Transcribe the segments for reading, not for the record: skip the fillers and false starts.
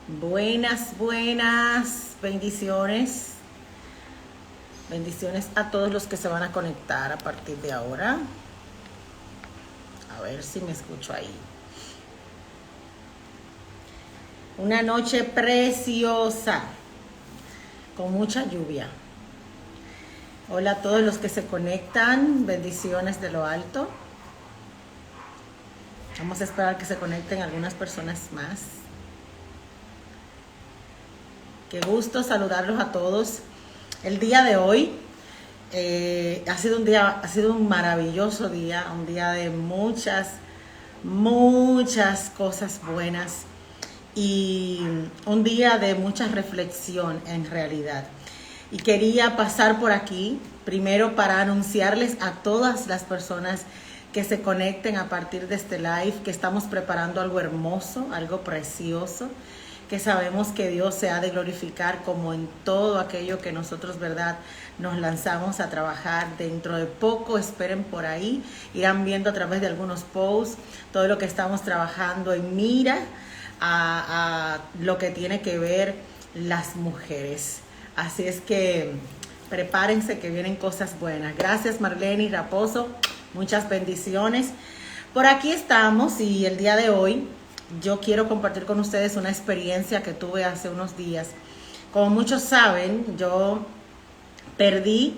Buenas, buenas, bendiciones. Bendiciones a todos los que se van a conectar a partir de ahora. A ver si me escucho ahí. Una noche preciosa, con mucha lluvia. Hola a todos los que se conectan, bendiciones de lo alto. Vamos a esperar que se conecten algunas personas más. Qué gusto saludarlos a todos. El día de hoy ha sido un maravilloso día, un día de muchas cosas buenas y un día de mucha reflexión en realidad. Y quería pasar por aquí primero para anunciarles a todas las personas que se conecten a partir de este live que estamos preparando algo hermoso, algo precioso, que sabemos que Dios se ha de glorificar como en todo aquello que nosotros, ¿verdad?, nos lanzamos a trabajar. Dentro de poco, esperen por ahí, irán viendo a través de algunos posts todo lo que estamos trabajando en mira a lo que tiene que ver las mujeres. Así es que prepárense que vienen cosas buenas. Gracias Marlene y Raposo, muchas bendiciones. Por aquí estamos y el día de hoy yo quiero compartir con ustedes una experiencia que tuve hace unos días. Como muchos saben, yo perdí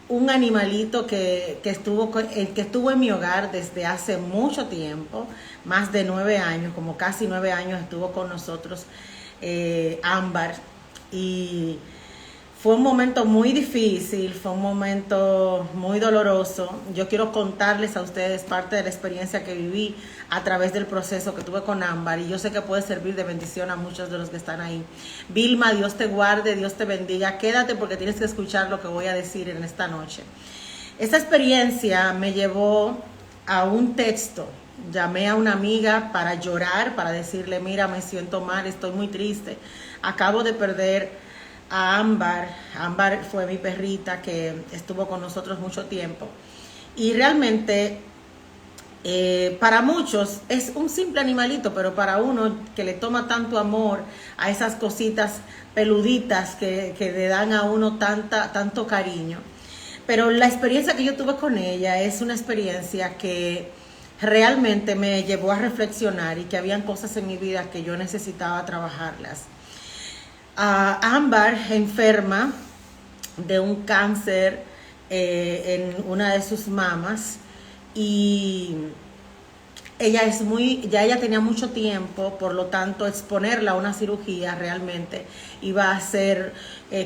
un animalito que estuvo en mi hogar desde hace mucho tiempo, más de 9 años, como casi 9 años estuvo con nosotros, Ámbar. Y fue un momento muy difícil, fue un momento muy doloroso. Yo quiero contarles a ustedes parte de la experiencia que viví a través del proceso que tuve con Ámbar y yo sé que puede servir de bendición a muchos de los que están ahí. Vilma, Dios te guarde, Dios te bendiga. Quédate porque tienes que escuchar lo que voy a decir en esta noche. Esta experiencia me llevó a un texto. Llamé a una amiga para llorar, para decirle, mira, me siento mal, estoy muy triste. Acabo de perder a Ámbar. Ámbar fue mi perrita que estuvo con nosotros mucho tiempo. Y realmente, para muchos es un simple animalito, pero para uno que le toma tanto amor a esas cositas peluditas que le dan a uno tanto cariño. Pero la experiencia que yo tuve con ella es una experiencia que realmente me llevó a reflexionar y que habían cosas en mi vida que yo necesitaba trabajarlas. Ámbar enferma de un cáncer en una de sus mamas y ella tenía mucho tiempo, por lo tanto exponerla a una cirugía realmente iba a ser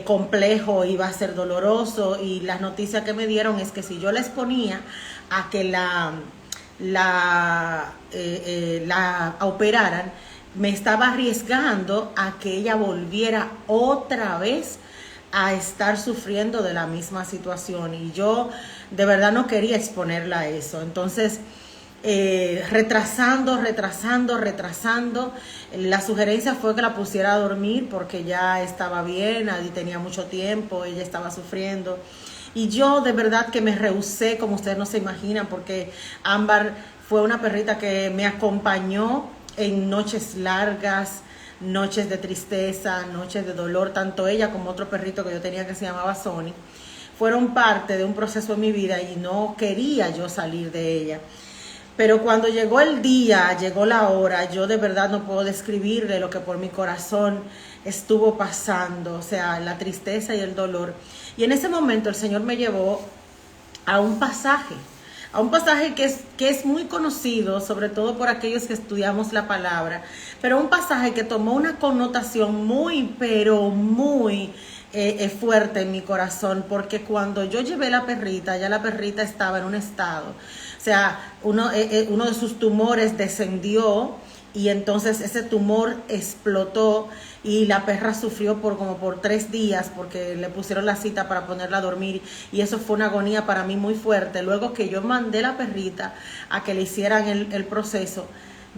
complejo, iba a ser doloroso y las noticias que me dieron es que si yo la exponía a que la operaran, me estaba arriesgando a que ella volviera otra vez a estar sufriendo de la misma situación y yo de verdad no quería exponerla a eso. Entonces retrasando, la sugerencia fue que la pusiera a dormir porque ya estaba bien, y tenía mucho tiempo, ella estaba sufriendo y yo de verdad que me rehusé, como ustedes no se imaginan, porque Ámbar fue una perrita que me acompañó en noches largas, noches de tristeza, noches de dolor. Tanto ella como otro perrito que yo tenía que se llamaba Sony fueron parte de un proceso en mi vida y no quería yo salir de ella. Pero cuando llegó el día, llegó la hora, yo de verdad no puedo describirle lo que por mi corazón estuvo pasando, o sea, la tristeza y el dolor. Y en ese momento el Señor me llevó a un pasaje que es muy conocido, sobre todo por aquellos que estudiamos la palabra, pero un pasaje que tomó una connotación muy, pero muy fuerte en mi corazón, porque cuando yo llevé la perrita, ya la perrita estaba en un estado, o sea, uno de sus tumores descendió y entonces ese tumor explotó y la perra sufrió como por 3 días porque le pusieron la cita para ponerla a dormir y eso fue una agonía para mí muy fuerte. Luego que yo mandé la perrita a que le hicieran el proceso,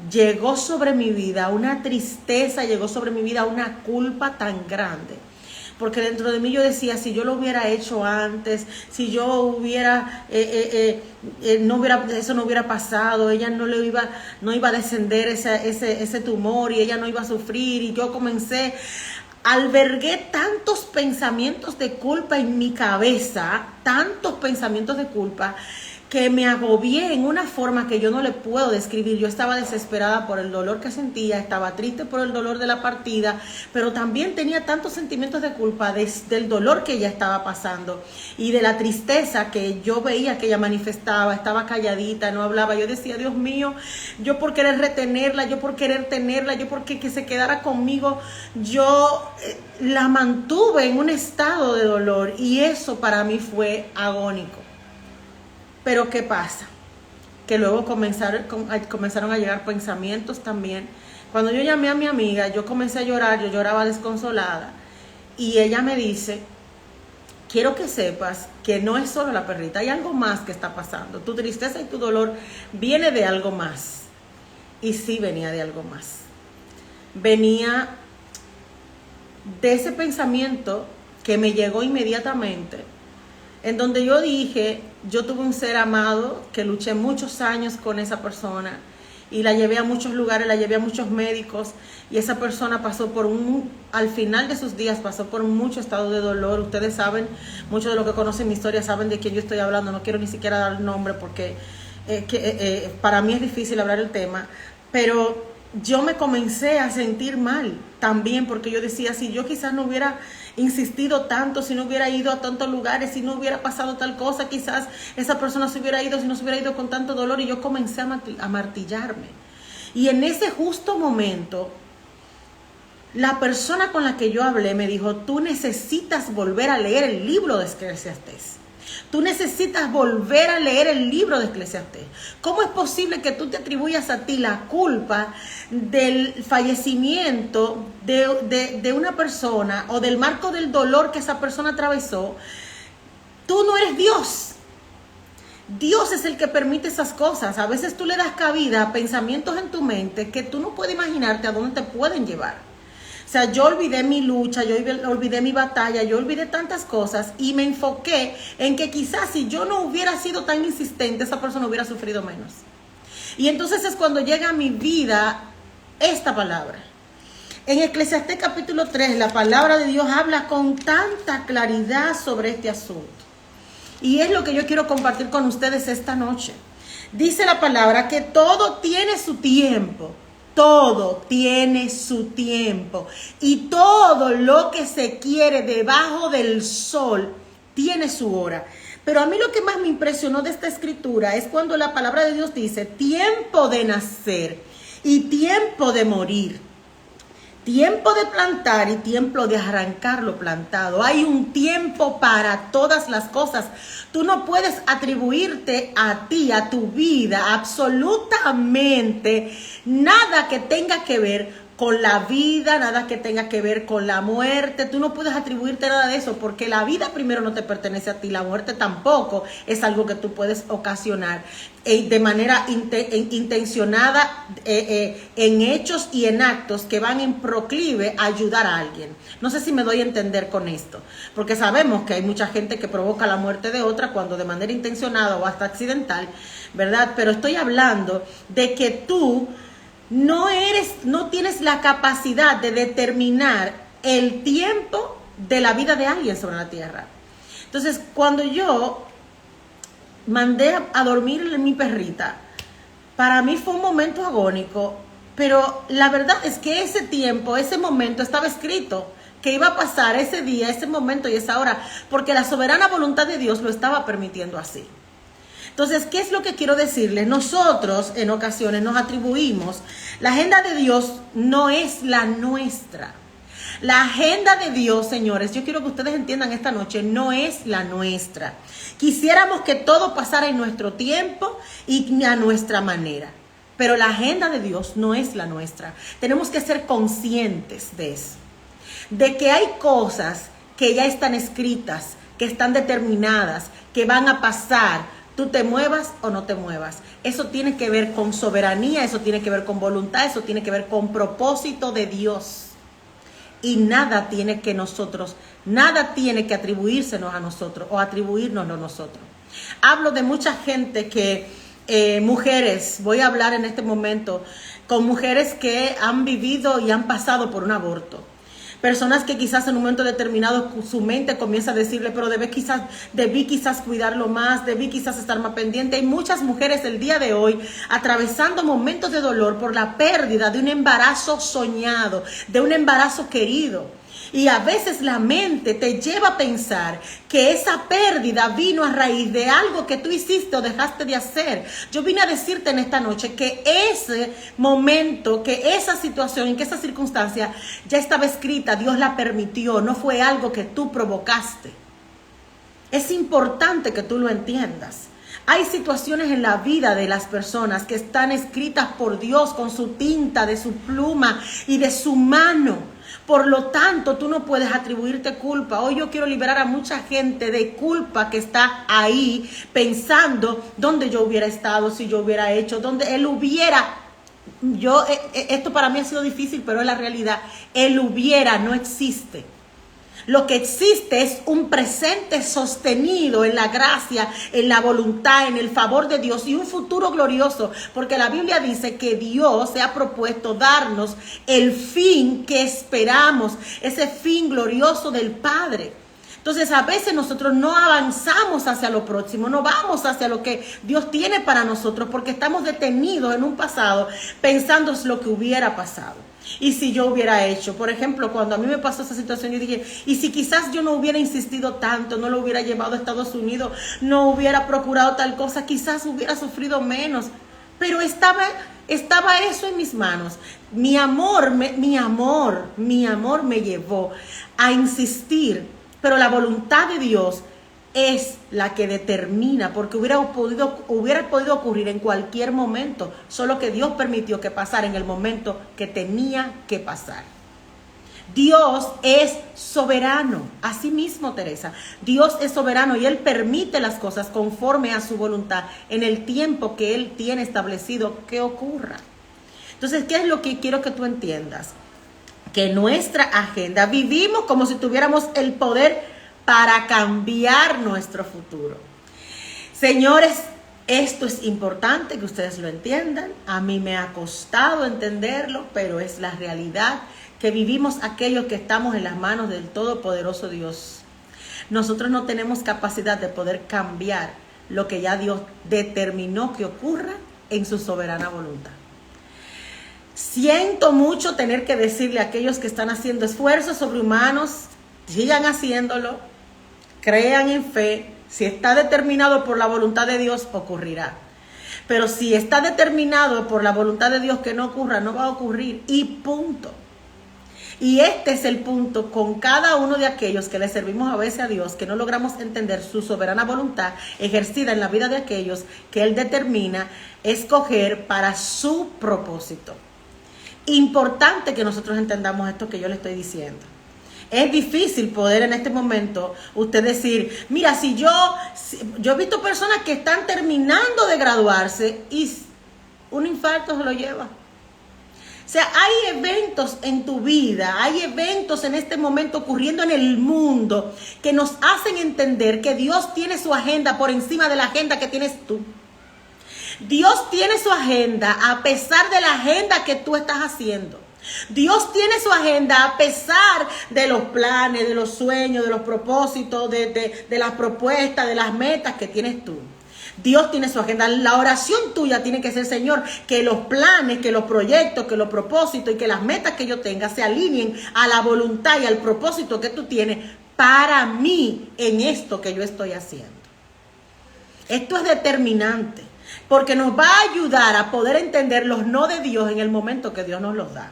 llegó sobre mi vida una tristeza, llegó sobre mi vida una culpa tan grande. porque dentro de mí yo decía, si yo lo hubiera hecho antes, si yo hubiera, eso no hubiera pasado, ella no iba a descender ese tumor y ella no iba a sufrir. Y yo albergué tantos pensamientos de culpa en mi cabeza, tantos pensamientos de culpa, que me agobié en una forma que yo no le puedo describir. Yo estaba desesperada por el dolor que sentía, estaba triste por el dolor de la partida, pero también tenía tantos sentimientos de culpa del dolor que ella estaba pasando y de la tristeza que yo veía que ella manifestaba. Estaba calladita, no hablaba. Yo decía, Dios mío, yo por querer retenerla, yo por querer tenerla, yo por que se quedara conmigo, yo la mantuve en un estado de dolor, y eso para mí fue agónico. Pero ¿qué pasa? Que luego comenzaron a llegar pensamientos también. Cuando yo llamé a mi amiga, yo comencé a llorar, yo lloraba desconsolada. Y ella me dice, quiero que sepas que no es solo la perrita, hay algo más que está pasando. Tu tristeza y tu dolor viene de algo más. Y sí venía de algo más. Venía de ese pensamiento que me llegó inmediatamente, en donde yo dije, yo tuve un ser amado que luché muchos años con esa persona y la llevé a muchos lugares, la llevé a muchos médicos, y esa persona pasó al final de sus días pasó por mucho estado de dolor. Ustedes saben, muchos de los que conocen mi historia saben de quién yo estoy hablando. No quiero ni siquiera dar el nombre porque para mí es difícil hablar el tema, pero yo me comencé a sentir mal también, porque yo decía, si yo quizás no hubiera insistido tanto, si no hubiera ido a tantos lugares, si no hubiera pasado tal cosa, quizás esa persona se hubiera ido, si no se hubiera ido con tanto dolor. Y yo comencé a martillarme. Y en ese justo momento, la persona con la que yo hablé me dijo, tú necesitas volver a leer el libro de Eclesiastés. Tú necesitas volver a leer el libro de Eclesiastés. ¿Cómo es posible que tú te atribuyas a ti la culpa del fallecimiento de una persona, o del marco del dolor que esa persona atravesó? Tú no eres Dios. Dios es el que permite esas cosas. A veces tú le das cabida a pensamientos en tu mente que tú no puedes imaginarte a dónde te pueden llevar. O sea, yo olvidé mi lucha, yo olvidé mi batalla, yo olvidé tantas cosas, y me enfoqué en que quizás si yo no hubiera sido tan insistente, esa persona hubiera sufrido menos. Y entonces es cuando llega a mi vida esta palabra. En Eclesiastés capítulo 3, la palabra de Dios habla con tanta claridad sobre este asunto. Y es lo que yo quiero compartir con ustedes esta noche. Dice la palabra que todo tiene su tiempo. Todo tiene su tiempo, y todo lo que se quiere debajo del sol tiene su hora. Pero a mí lo que más me impresionó de esta escritura es cuando la palabra de Dios dice tiempo de nacer y tiempo de morir, tiempo de plantar y tiempo de arrancar lo plantado. Hay un tiempo para todas las cosas. Tú no puedes atribuirte a ti, a tu vida, absolutamente nada que tenga que ver con la vida, nada que tenga que ver con la muerte. Tú no puedes atribuirte nada de eso, porque la vida primero no te pertenece a ti, la muerte tampoco es algo que tú puedes ocasionar de manera intencionada, en hechos y en actos que van en proclive a ayudar a alguien. No sé si me doy a entender con esto, porque sabemos que hay mucha gente que provoca la muerte de otra cuando de manera intencionada o hasta accidental, ¿verdad? Pero estoy hablando de que tú no tienes la capacidad de determinar el tiempo de la vida de alguien sobre la tierra. Entonces, cuando yo mandé a dormir a mi perrita, para mí fue un momento agónico, pero la verdad es que ese tiempo, ese momento estaba escrito que iba a pasar ese día, ese momento y esa hora, porque la soberana voluntad de Dios lo estaba permitiendo así. Entonces, ¿qué es lo que quiero decirles? Nosotros en ocasiones nos atribuimos, la agenda de Dios no es la nuestra. La agenda de Dios, señores, yo quiero que ustedes entiendan esta noche, no es la nuestra. Quisiéramos que todo pasara en nuestro tiempo y a nuestra manera, pero la agenda de Dios no es la nuestra. Tenemos que ser conscientes de eso, de que hay cosas que ya están escritas, que están determinadas, que van a pasar. Tú te muevas o no te muevas. Eso tiene que ver con soberanía, eso tiene que ver con voluntad, eso tiene que ver con propósito de Dios. y nada tiene que atribuírsenos a nosotros o atribuirnos a nosotros. Hablo de mucha gente que, mujeres, voy a hablar en este momento con mujeres que han vivido y han pasado por un aborto. Personas que quizás en un momento determinado su mente comienza a decirle, pero debí quizás cuidarlo más, debí quizás estar más pendiente. Hay muchas mujeres el día de hoy atravesando momentos de dolor por la pérdida de un embarazo soñado, de un embarazo querido. Y a veces la mente te lleva a pensar que esa pérdida vino a raíz de algo que tú hiciste o dejaste de hacer. Yo vine a decirte en esta noche que ese momento, que esa situación, que esa circunstancia ya estaba escrita, Dios la permitió, no fue algo que tú provocaste. Es importante que tú lo entiendas. Hay situaciones en la vida de las personas que están escritas por Dios con su tinta, de su pluma y de su mano. Por lo tanto, tú no puedes atribuirte culpa. Hoy yo quiero liberar a mucha gente de culpa que está ahí pensando dónde yo hubiera estado, si yo hubiera hecho, dónde él hubiera. Esto para mí ha sido difícil, pero es la realidad. El hubiera no existe. Lo que existe es un presente sostenido en la gracia, en la voluntad, en el favor de Dios y un futuro glorioso, porque la Biblia dice que Dios se ha propuesto darnos el fin que esperamos, ese fin glorioso del Padre. Entonces a veces nosotros no avanzamos hacia lo próximo, no vamos hacia lo que Dios tiene para nosotros porque estamos detenidos en un pasado pensando en lo que hubiera pasado. Y si yo hubiera hecho, por ejemplo, cuando a mí me pasó esa situación, yo dije, y si quizás yo no hubiera insistido tanto, no lo hubiera llevado a Estados Unidos, no hubiera procurado tal cosa, quizás hubiera sufrido menos. Pero estaba eso en mis manos. Mi amor me llevó a insistir, pero la voluntad de Dios es la que determina, porque hubiera podido ocurrir en cualquier momento, solo que Dios permitió que pasara en el momento que tenía que pasar. Dios es soberano, así mismo, Teresa. Dios es soberano y Él permite las cosas conforme a su voluntad en el tiempo que Él tiene establecido que ocurra. Entonces, ¿qué es lo que quiero que tú entiendas? Que nuestra agenda, vivimos como si tuviéramos el poder para cambiar nuestro futuro. Señores, esto es importante que ustedes lo entiendan. A mí me ha costado entenderlo, pero es la realidad que vivimos aquellos que estamos en las manos del Todopoderoso Dios. Nosotros no tenemos capacidad de poder cambiar lo que ya Dios determinó que ocurra en su soberana voluntad. Siento mucho tener que decirle a aquellos que están haciendo esfuerzos sobrehumanos, sigan haciéndolo, crean en fe. Si está determinado por la voluntad de Dios, ocurrirá. Pero si está determinado por la voluntad de Dios que no ocurra, no va a ocurrir. Y punto. Y este es el punto con cada uno de aquellos que le servimos a veces a Dios, que no logramos entender su soberana voluntad ejercida en la vida de aquellos que Él determina escoger para su propósito. Importante que nosotros entendamos esto que yo le estoy diciendo. Es difícil poder en este momento usted decir, mira, yo he visto personas que están terminando de graduarse y un infarto se lo lleva. O sea, hay eventos en tu vida, hay eventos en este momento ocurriendo en el mundo que nos hacen entender que Dios tiene su agenda por encima de la agenda que tienes tú. Dios tiene su agenda a pesar de la agenda que tú estás haciendo. Dios tiene su agenda a pesar de los planes, de los sueños, de los propósitos, de las propuestas, de las metas que tienes tú. Dios tiene su agenda. La oración tuya tiene que ser, Señor, que los planes, que los proyectos, que los propósitos y que las metas que yo tenga se alineen a la voluntad y al propósito que tú tienes para mí en esto que yo estoy haciendo. Esto es determinante. Porque nos va a ayudar a poder entender los no de Dios en el momento que Dios nos los da.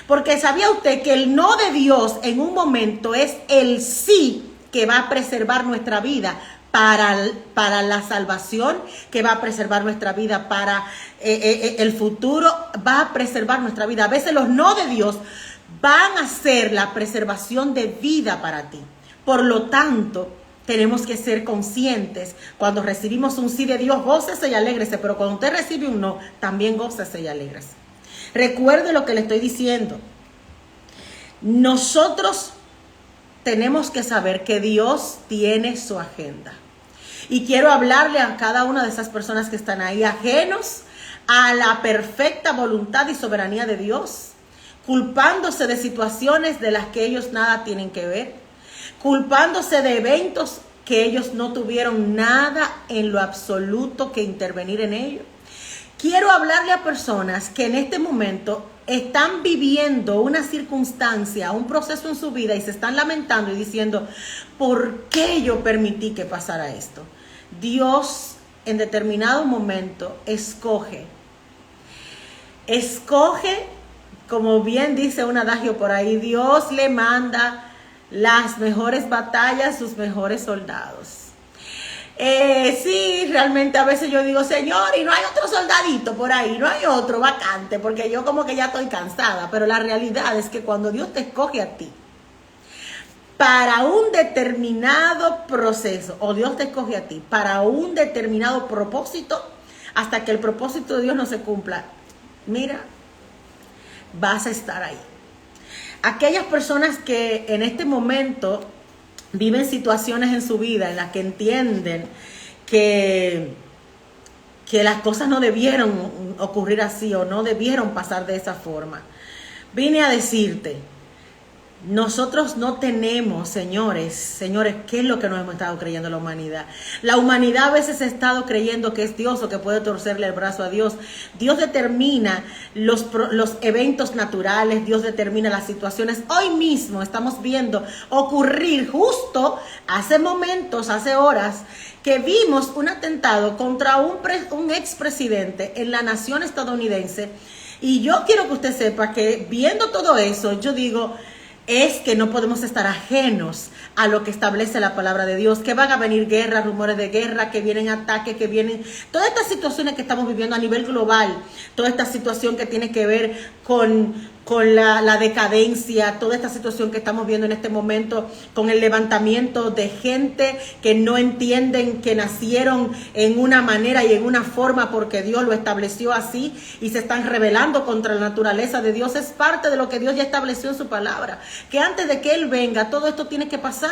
Porque ¿sabía usted que el no de Dios en un momento es el sí que va a preservar nuestra vida para la salvación, que va a preservar nuestra vida para el futuro, va a preservar nuestra vida? A veces los no de Dios van a ser la preservación de vida para ti. Por lo tanto, tenemos que ser conscientes. Cuando recibimos un sí de Dios, gócese y alégrese. Pero cuando usted recibe un no, también gócese y alégrese. Recuerde lo que le estoy diciendo. nosotros tenemos que saber que Dios tiene su agenda. Y quiero hablarle a cada una de esas personas que están ahí ajenos a la perfecta voluntad y soberanía de Dios, culpándose de situaciones de las que ellos nada tienen que ver, culpándose de eventos que ellos no tuvieron nada en lo absoluto que intervenir en ello. Quiero hablarle a personas que en este momento están viviendo una circunstancia, un proceso en su vida y se están lamentando y diciendo, ¿por qué yo permití que pasara esto? Dios en determinado momento escoge, como bien dice un adagio por ahí, Dios le manda las mejores batallas, sus mejores soldados. Sí, realmente a veces yo digo, Señor, y no hay otro soldadito por ahí, no hay otro vacante, porque yo como que ya estoy cansada, pero la realidad es que cuando Dios te escoge a ti para un determinado proceso, o Dios te escoge a ti para un determinado propósito, hasta que el propósito de Dios no se cumpla, mira, vas a estar ahí. Aquellas personas que en este momento viven situaciones en su vida en las que entienden que las cosas no debieron ocurrir así o no debieron pasar de esa forma, vine a decirte, nosotros no tenemos, señores, ¿qué es lo que nos hemos estado creyendo la humanidad? La humanidad a veces ha estado creyendo que es Dios o que puede torcerle el brazo a Dios. Dios determina los eventos naturales, Dios determina las situaciones. Hoy mismo estamos viendo ocurrir justo hace momentos, hace horas, que vimos un atentado contra un expresidente en la nación estadounidense. Y yo quiero que usted sepa que viendo todo eso, yo digo, es que no podemos estar ajenos a lo que establece la palabra de Dios, que van a venir guerras, rumores de guerra, que vienen ataques, que vienen todas estas situaciones que estamos viviendo a nivel global, toda esta situación que tiene que ver con la decadencia, toda esta situación que estamos viendo en este momento, con el levantamiento de gente que no entienden que nacieron en una manera y en una forma porque Dios lo estableció así y se están rebelando contra la naturaleza de Dios. Es parte de lo que Dios ya estableció en su palabra, que antes de que Él venga, todo esto tiene que pasar.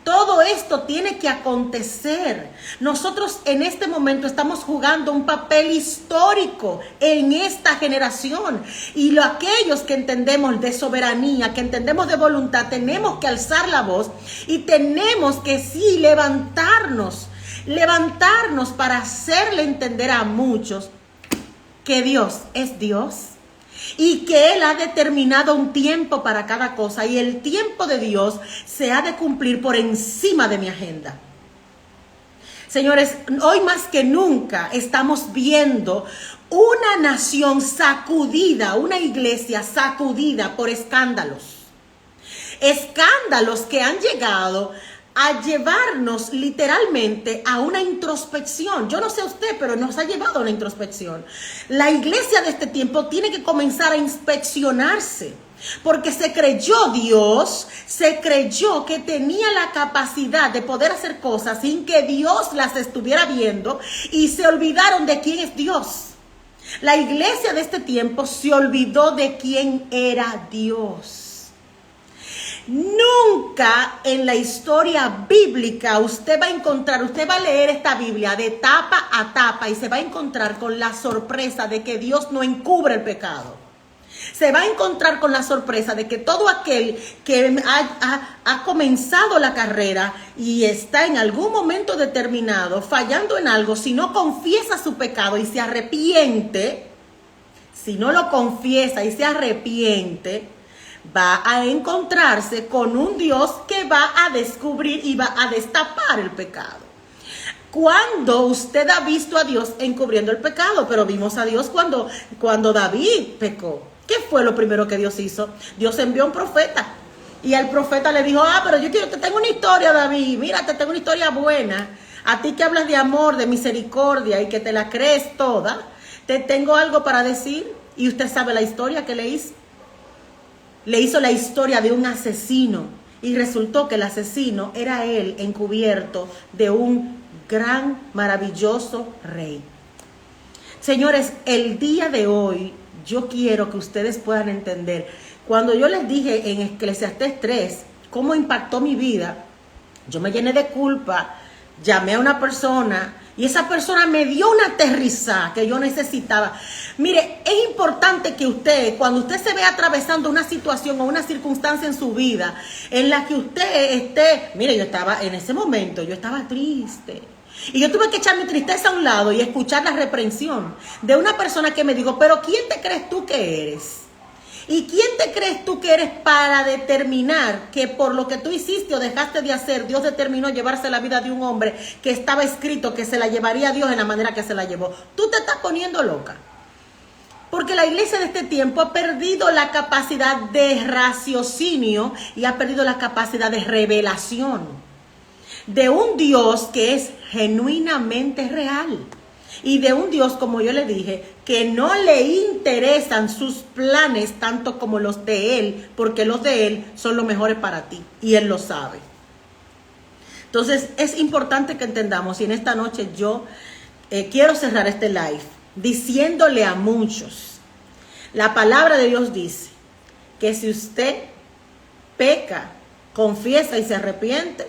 Todo esto tiene que acontecer. Nosotros en este momento estamos jugando un papel histórico en esta generación. Y aquellos que entendemos de soberanía, que entendemos de voluntad, tenemos que alzar la voz y tenemos que sí levantarnos para hacerle entender a muchos que Dios es Dios. Y que Él ha determinado un tiempo para cada cosa y el tiempo de Dios se ha de cumplir por encima de mi agenda. Señores, hoy más que nunca estamos viendo una nación sacudida, una iglesia sacudida por escándalos. Escándalos que han llegado a llevarnos literalmente a una introspección. Yo no sé usted, pero nos ha llevado a una introspección. La iglesia de este tiempo tiene que comenzar a inspeccionarse, porque se creyó que tenía la capacidad de poder hacer cosas sin que Dios las estuviera viendo y se olvidaron de quién es Dios. La iglesia de este tiempo se olvidó de quién era Dios. Nunca en la historia bíblica usted va a leer esta Biblia de tapa a tapa y se va a encontrar con la sorpresa de que Dios no encubre el pecado. Se va a encontrar con la sorpresa de que todo aquel que ha comenzado la carrera y está en algún momento determinado fallando en algo, si no confiesa su pecado y se arrepiente, si no lo confiesa y se arrepiente, va a encontrarse con un Dios que va a descubrir y va a destapar el pecado. ¿Cuándo usted ha visto a Dios encubriendo el pecado? Pero vimos a Dios cuando David pecó. ¿Qué fue lo primero que Dios hizo? Dios envió a un profeta. Y al profeta le dijo, pero yo te tengo una historia, David. Mira, te tengo una historia buena. A ti que hablas de amor, de misericordia y que te la crees toda, te tengo algo para decir. Y usted sabe la historia que le hizo. Le hizo la historia de un asesino y resultó que el asesino era él encubierto de un gran, maravilloso rey. Señores, el día de hoy yo quiero que ustedes puedan entender. Cuando yo les dije en Eclesiastés 3 cómo impactó mi vida, yo me llené de culpa, llamé a una persona y esa persona me dio una aterrizada que yo necesitaba. Mire, es importante que usted, cuando usted se ve atravesando una situación o una circunstancia en su vida en la que usted esté, mire, yo estaba en ese momento, yo estaba triste. Y yo tuve que echar mi tristeza a un lado y escuchar la reprensión de una persona que me dijo, pero ¿quién te crees tú que eres? ¿Y quién te crees tú que eres para determinar que por lo que tú hiciste o dejaste de hacer, Dios determinó llevarse la vida de un hombre que estaba escrito que se la llevaría a Dios en la manera que se la llevó? Tú te estás poniendo loca. Porque la iglesia de este tiempo ha perdido la capacidad de raciocinio y ha perdido la capacidad de revelación de un Dios que es genuinamente real. Y de un Dios, como yo le dije, que no le interesan sus planes tanto como los de Él, porque los de Él son los mejores para ti y Él lo sabe. Entonces es importante que entendamos, y en esta noche yo quiero cerrar este live diciéndole a muchos, la palabra de Dios dice que si usted peca, confiesa y se arrepiente,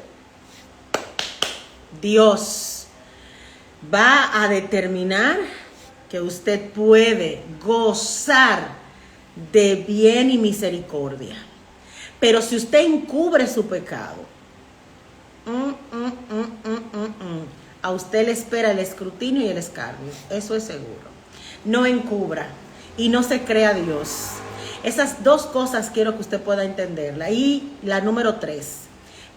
Dios va a determinar que usted puede gozar de bien y misericordia. Pero si usted encubre su pecado, a usted le espera el escrutinio y el escarnio. Eso es seguro. No encubra y no se crea Dios. Esas dos cosas quiero que usted pueda entenderla. Y la número 3,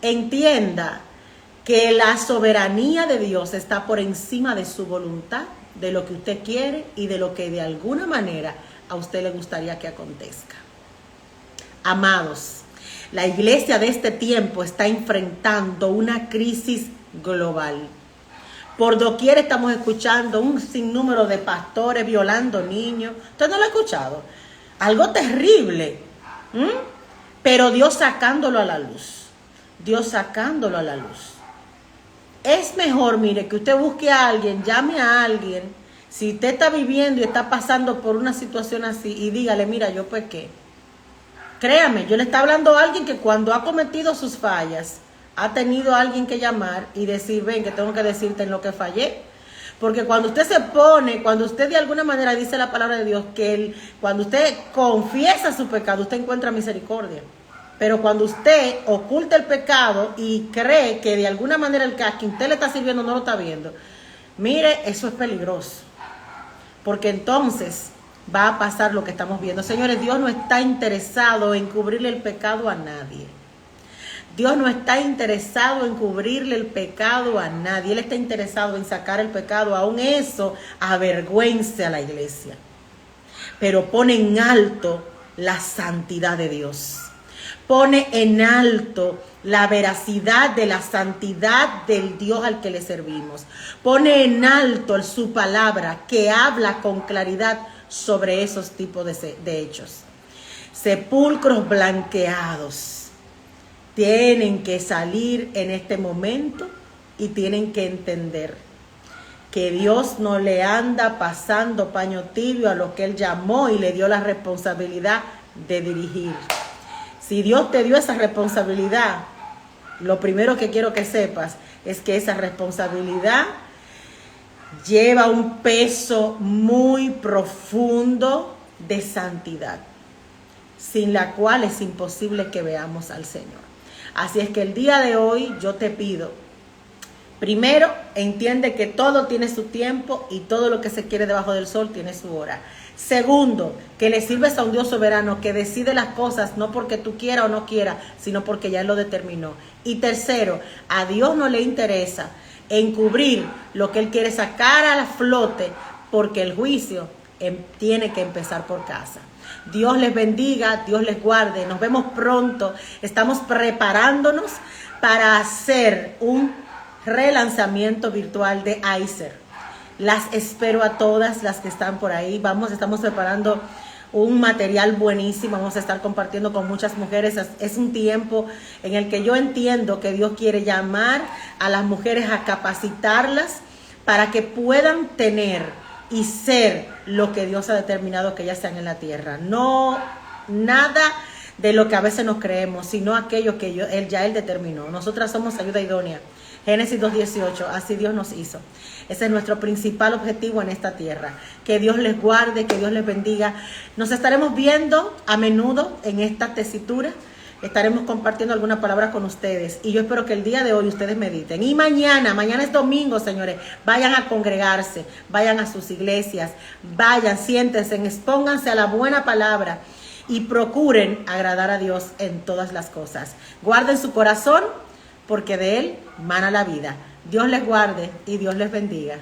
entienda que la soberanía de Dios está por encima de su voluntad, de lo que usted quiere y de lo que de alguna manera a usted le gustaría que acontezca. Amados, la iglesia de este tiempo está enfrentando una crisis global. Por doquier estamos escuchando un sinnúmero de pastores violando niños. ¿Usted no lo ha escuchado? Algo terrible. Pero Dios sacándolo a la luz. Dios sacándolo a la luz. Es mejor, mire, que usted busque a alguien, llame a alguien, si usted está viviendo y está pasando por una situación así, y dígale, mira, yo pequé. Créame, yo le está hablando a alguien que cuando ha cometido sus fallas, ha tenido a alguien que llamar y decir, ven, que tengo que decirte en lo que fallé. Porque cuando usted se pone, cuando usted de alguna manera dice la palabra de Dios, que cuando usted confiesa su pecado, usted encuentra misericordia. Pero cuando usted oculta el pecado y cree que de alguna manera el que usted le está sirviendo no lo está viendo, mire, eso es peligroso. Porque entonces va a pasar lo que estamos viendo. Señores, Dios no está interesado en cubrirle el pecado a nadie. Dios no está interesado en cubrirle el pecado a nadie. Él está interesado en sacar el pecado. Aún eso avergüence a la iglesia. Pero pone en alto la santidad de Dios. Pone en alto la veracidad de la santidad del Dios al que le servimos. Pone en alto su palabra que habla con claridad sobre esos tipos de hechos. Sepulcros blanqueados tienen que salir en este momento y tienen que entender que Dios no le anda pasando paño tibio a lo que Él llamó y le dio la responsabilidad de dirigir. Si Dios te dio esa responsabilidad, lo primero que quiero que sepas es que esa responsabilidad lleva un peso muy profundo de santidad, sin la cual es imposible que veamos al Señor. Así es que el día de hoy yo te pido, primero, entiende que todo tiene su tiempo y todo lo que se quiere debajo del sol tiene su hora. Segundo, que le sirves a un Dios soberano que decide las cosas no porque tú quieras o no quieras, sino porque ya Él lo determinó. Y tercero, a Dios no le interesa encubrir lo que Él quiere sacar a la flote, porque el juicio tiene que empezar por casa. Dios les bendiga, Dios les guarde. Nos vemos pronto. Estamos preparándonos para hacer un relanzamiento virtual de ICER. Las espero a todas las que están por ahí. Estamos preparando un material buenísimo. Vamos a estar compartiendo con muchas mujeres. Es un tiempo en el que yo entiendo que Dios quiere llamar a las mujeres a capacitarlas para que puedan tener y ser lo que Dios ha determinado que ellas sean en la tierra. No nada de lo que a veces nos creemos, sino aquello que Él determinó. Nosotras somos ayuda idónea. Génesis 2:18, así Dios nos hizo. Ese es nuestro principal objetivo en esta tierra. Que Dios les guarde, que Dios les bendiga. Nos estaremos viendo a menudo en esta tesitura. Estaremos compartiendo alguna palabra con ustedes. Y yo espero que el día de hoy ustedes mediten. Y mañana es domingo, señores. Vayan a congregarse, vayan a sus iglesias, vayan, siéntense, expónganse a la buena palabra y procuren agradar a Dios en todas las cosas. Guarden su corazón, porque de Él mana la vida. Dios les guarde y Dios les bendiga.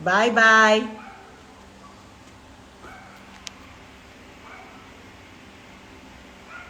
Bye, bye.